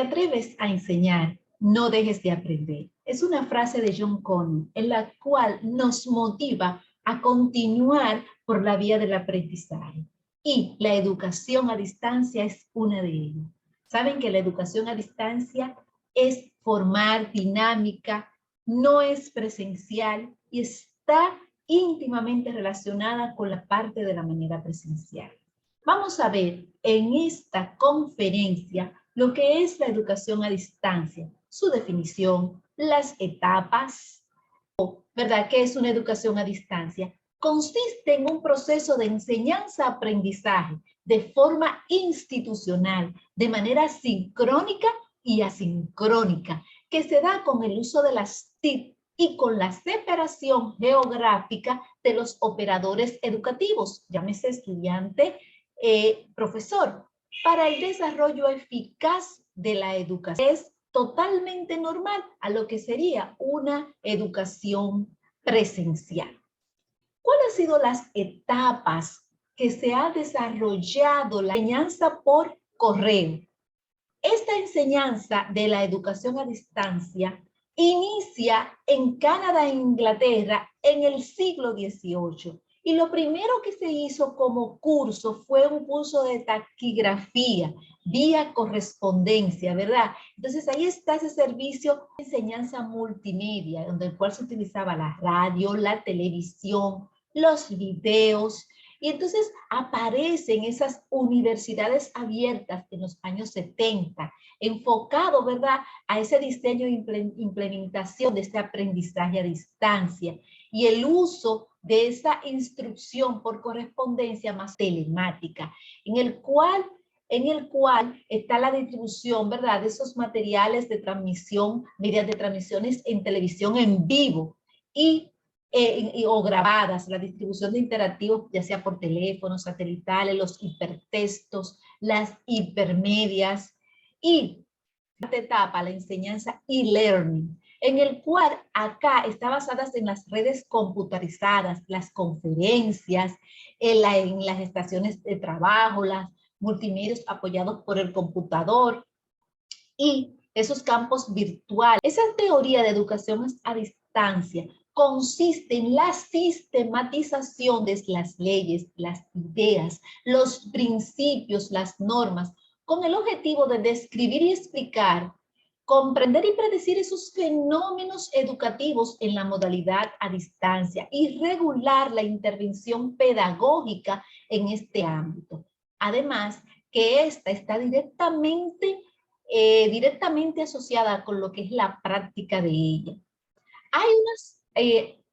te atreves a enseñar, no dejes de aprender. Es una frase de John Connor, en la cual nos motiva a continuar por la vía del aprendizaje. Y la educación a distancia es una de ellas. Saben que la educación a distancia es formar, dinámica, no es presencial y está íntimamente relacionada con la parte de la manera presencial. Vamos a ver en esta conferencia lo que es la educación a distancia, su definición, las etapas, ¿verdad? ¿Qué es una educación a distancia? Consiste en un proceso de enseñanza-aprendizaje de forma institucional, de manera sincrónica y asincrónica, que se da con el uso de las TIC y con la separación geográfica de los operadores educativos, llámese estudiante, profesor, para el desarrollo eficaz de la educación. Es totalmente normal a lo que sería una educación presencial. ¿Cuáles han sido las etapas que se ha desarrollado la enseñanza por correo? Esta enseñanza de la educación a distancia inicia en Canadá e Inglaterra en el siglo XVIII. Y lo primero que se hizo como curso fue un curso de taquigrafía, vía correspondencia, ¿verdad? Entonces ahí está ese servicio de enseñanza multimedia, donde el cual se utilizaba la radio, la televisión, los videos. Y entonces aparecen esas universidades abiertas en los años 70, enfocado, ¿verdad?, a ese diseño e implementación de este aprendizaje a distancia y el uso de esa instrucción por correspondencia más telemática, en el cual está la distribución, ¿verdad?, de esos materiales de transmisión mediante transmisiones en televisión en vivo o grabadas, la distribución de interactivos, ya sea por teléfonos satelitales, los hipertextos, las hipermedias y esta etapa, la enseñanza e-learning, en el cual acá está basada en las redes computarizadas, las conferencias, en las estaciones de trabajo, las multimedios apoyados por el computador y esos campos virtuales. Esa teoría de educación a distancia consiste en la sistematización de las leyes, las ideas, los principios, las normas, con el objetivo de describir y explicar, comprender y predecir esos fenómenos educativos en la modalidad a distancia y regular la intervención pedagógica en este ámbito. Además, que esta está directamente asociada con lo que es la práctica de ella. Hay unas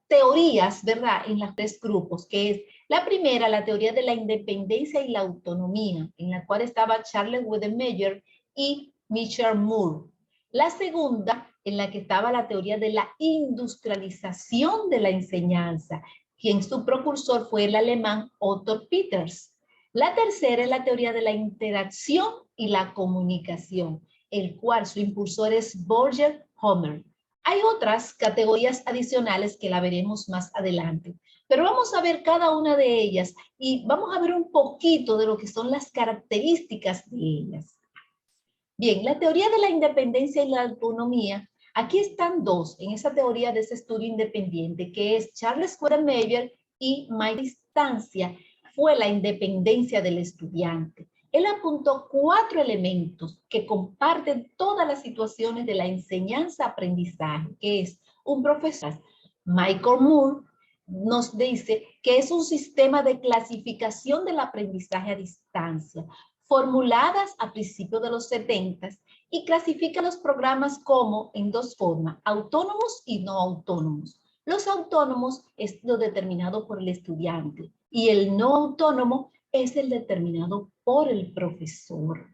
teorías, ¿verdad?, en los tres grupos, que es la primera, la teoría de la independencia y la autonomía, en la cual estaba Charles Wedemeyer y Michael Moore. La segunda, en la que estaba la teoría de la industrialización de la enseñanza, quien su precursor fue el alemán Otto Peters. La tercera es la teoría de la interacción y la comunicación, el cual su impulsor es Borger Homer. Hay otras categorías adicionales que la veremos más adelante, pero vamos a ver cada una de ellas y vamos a ver un poquito de lo que son las características de ellas. Bien, la teoría de la independencia y la autonomía, aquí están dos en esa teoría de ese estudio independiente, que es Charles Wedemeyer y Mike Distancia, fue la independencia del estudiante. Él apuntó 4 elementos que comparten todas las situaciones de la enseñanza-aprendizaje, que es un profesor. Michael Moore nos dice que es un sistema de clasificación del aprendizaje a distancia, formuladas a principios de los 70 y clasifica los programas como en dos formas, autónomos y no autónomos. Los autónomos es lo determinado por el estudiante y el no autónomo es el determinado por el profesor.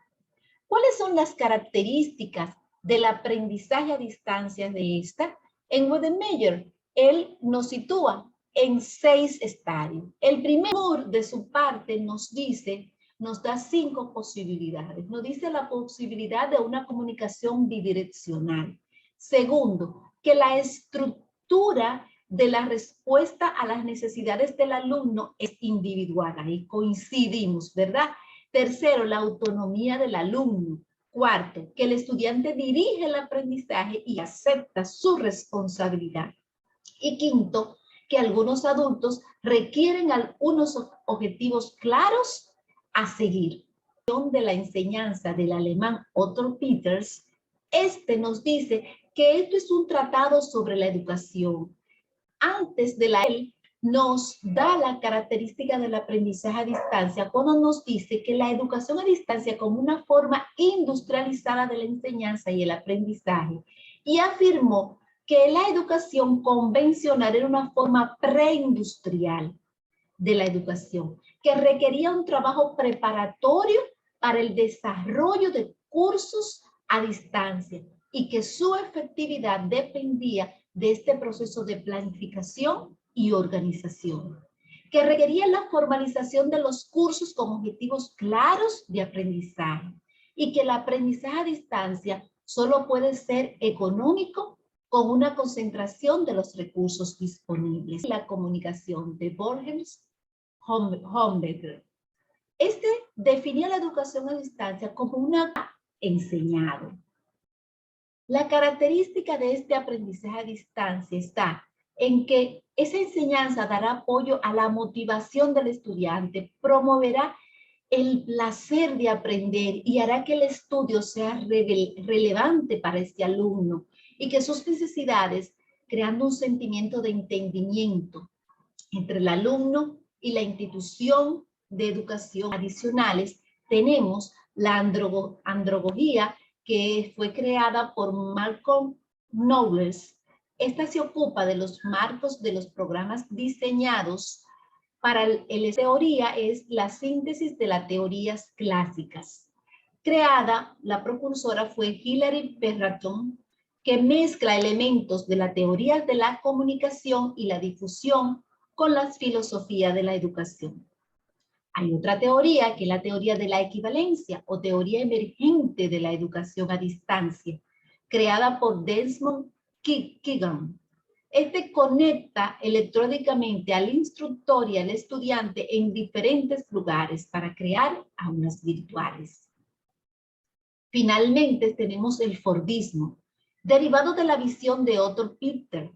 ¿Cuáles son las características del aprendizaje a distancia de esta? En Wedemeyer, él nos sitúa en 6 estadios. El primero, de su parte, nos da 5 posibilidades. Nos dice la posibilidad de una comunicación bidireccional. Segundo, que la estructura de la respuesta a las necesidades del alumno es individual. Ahí coincidimos, ¿verdad? Tercero, la autonomía del alumno. Cuarto, que el estudiante dirige el aprendizaje y acepta su responsabilidad. Y quinto, que algunos adultos requieren unos objetivos claros a seguir. De la enseñanza del alemán Otto Peters, este nos dice que esto es un tratado sobre la educación. Antes de él nos da la característica del aprendizaje a distancia cuando nos dice que la educación a distancia como una forma industrializada de la enseñanza y el aprendizaje, y afirmó que la educación convencional era una forma preindustrial de la educación, que requería un trabajo preparatorio para el desarrollo de cursos a distancia y que su efectividad dependía de este proceso de planificación y organización, que requería la formalización de los cursos con objetivos claros de aprendizaje y que el aprendizaje a distancia solo puede ser económico con una concentración de los recursos disponibles. La comunicación de Borges Homberger. Este definía la educación a distancia como una enseñado. La característica de este aprendizaje a distancia está en que esa enseñanza dará apoyo a la motivación del estudiante, promoverá el placer de aprender y hará que el estudio sea relevante para este alumno y que sus necesidades, creando un sentimiento de entendimiento entre el alumno y la institución de educación adicionales, tenemos la andragogía que fue creada por Malcolm Knowles. Esta se ocupa de los marcos de los programas diseñados para el teoría, es la síntesis de las teorías clásicas. Creada, la propulsora fue Hilary Pemberton, que mezcla elementos de la teoría de la comunicación y la difusión con las filosofías de la educación. Hay otra teoría que es la teoría de la equivalencia o teoría emergente de la educación a distancia, creada por Desmond Keegan. Este conecta electrónicamente al instructor y al estudiante en diferentes lugares para crear aulas virtuales. Finalmente tenemos el Fordismo, derivado de la visión de Otto Peters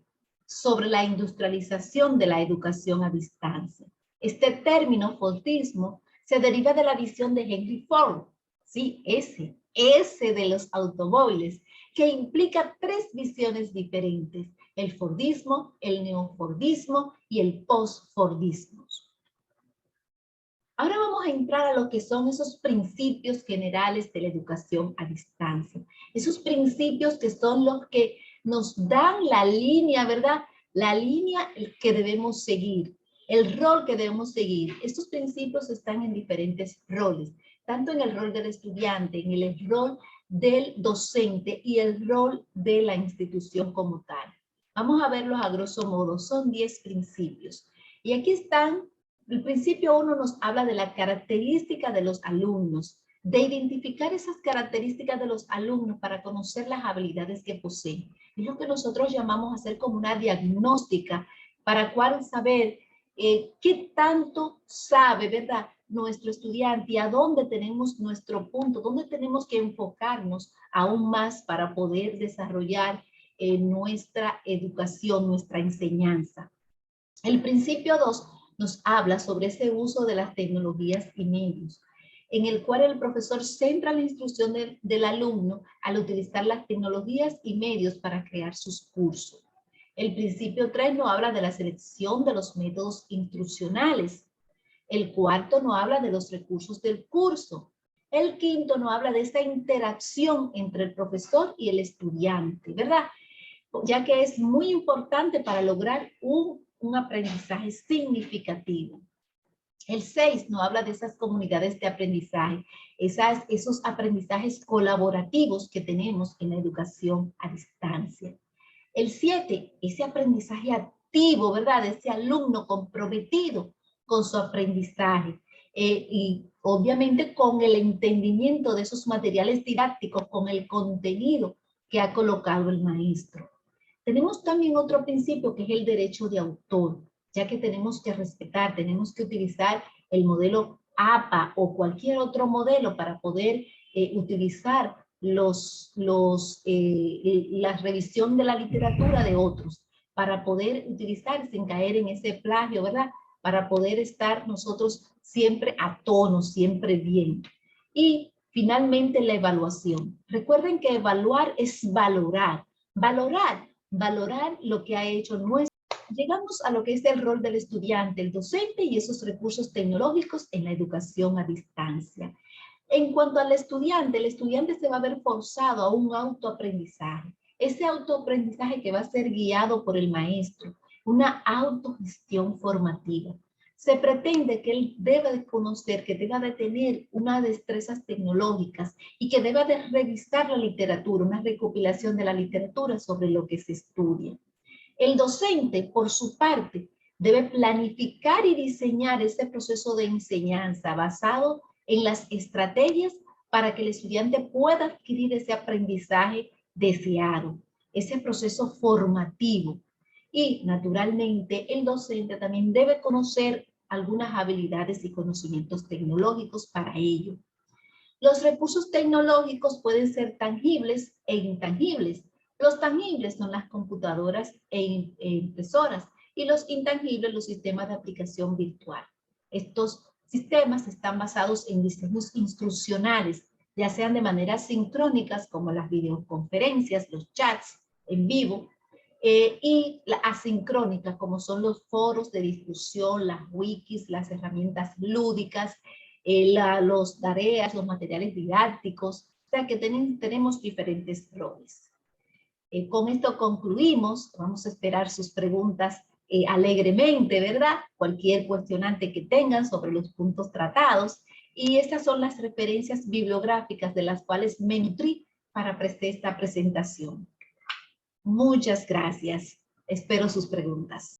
sobre la industrialización de la educación a distancia. Este término, Fordismo, se deriva de la visión de Henry Ford, sí, ese de los automóviles, que implica tres visiones diferentes: el Fordismo, el neofordismo y el postfordismo. Ahora vamos a entrar a lo que son esos principios generales de la educación a distancia. Esos principios que son los que nos dan la línea, ¿verdad? La línea que debemos seguir, el rol que debemos seguir. Estos principios están en diferentes roles, tanto en el rol del estudiante, en el rol del docente y el rol de la institución como tal. Vamos a verlos a grosso modo, son 10 principios. Y aquí están. El principio 1 nos habla de la característica de los alumnos, de identificar esas características de los alumnos para conocer las habilidades que poseen. Es lo que nosotros llamamos hacer como una diagnóstica para cuál saber qué tanto sabe, ¿verdad?, nuestro estudiante y a dónde tenemos nuestro punto, dónde tenemos que enfocarnos aún más para poder desarrollar nuestra educación, nuestra enseñanza. El principio 2 nos habla sobre ese uso de las tecnologías y medios, en el cual el profesor centra la instrucción del alumno al utilizar las tecnologías y medios para crear sus cursos. El principio 3 nos habla de la selección de los métodos instruccionales. El cuarto nos habla de los recursos del curso. El quinto nos habla de esa interacción entre el profesor y el estudiante, ¿verdad? Ya que es muy importante para lograr un aprendizaje significativo. El 6 nos habla de esas comunidades de aprendizaje, esos aprendizajes colaborativos que tenemos en la educación a distancia. El 7, ese aprendizaje activo, ¿verdad? Ese alumno comprometido con su aprendizaje y obviamente con el entendimiento de esos materiales didácticos, con el contenido que ha colocado el maestro. Tenemos también otro principio que es el derecho de autor, ya que tenemos que respetar, tenemos que utilizar el modelo APA o cualquier otro modelo para poder utilizar la revisión de la literatura de otros para poder utilizar sin caer en ese plagio, ¿verdad? Para poder estar nosotros siempre a tono, siempre bien. Y finalmente la evaluación. Recuerden que evaluar es valorar, valorar lo que ha hecho nuestro. Llegamos a lo que es el rol del estudiante, el docente y esos recursos tecnológicos en la educación a distancia. En cuanto al estudiante, el estudiante se va a ver forzado a un autoaprendizaje. Ese autoaprendizaje que va a ser guiado por el maestro, una autogestión formativa. Se pretende que él deba de conocer, que deba de tener unas destrezas tecnológicas y que deba de revisar la literatura, una recopilación de la literatura sobre lo que se estudia. El docente, por su parte, debe planificar y diseñar ese proceso de enseñanza basado en las estrategias para que el estudiante pueda adquirir ese aprendizaje deseado, ese proceso formativo. Y, naturalmente, el docente también debe conocer algunas habilidades y conocimientos tecnológicos para ello. Los recursos tecnológicos pueden ser tangibles e intangibles. Los tangibles son las computadoras e impresoras y los intangibles los sistemas de aplicación virtual. Estos sistemas están basados en diseños instruccionales, ya sean de manera sincrónicas como las videoconferencias, los chats en vivo, y la asincrónica como son los foros de discusión, las wikis, las herramientas lúdicas, los tareas, los materiales didácticos, o sea que tenemos diferentes roles. Con esto concluimos, vamos a esperar sus preguntas alegremente, ¿verdad? Cualquier cuestionante que tengan sobre los puntos tratados, y estas son las referencias bibliográficas de las cuales me nutrí para hacer esta presentación. Muchas gracias. Espero sus preguntas.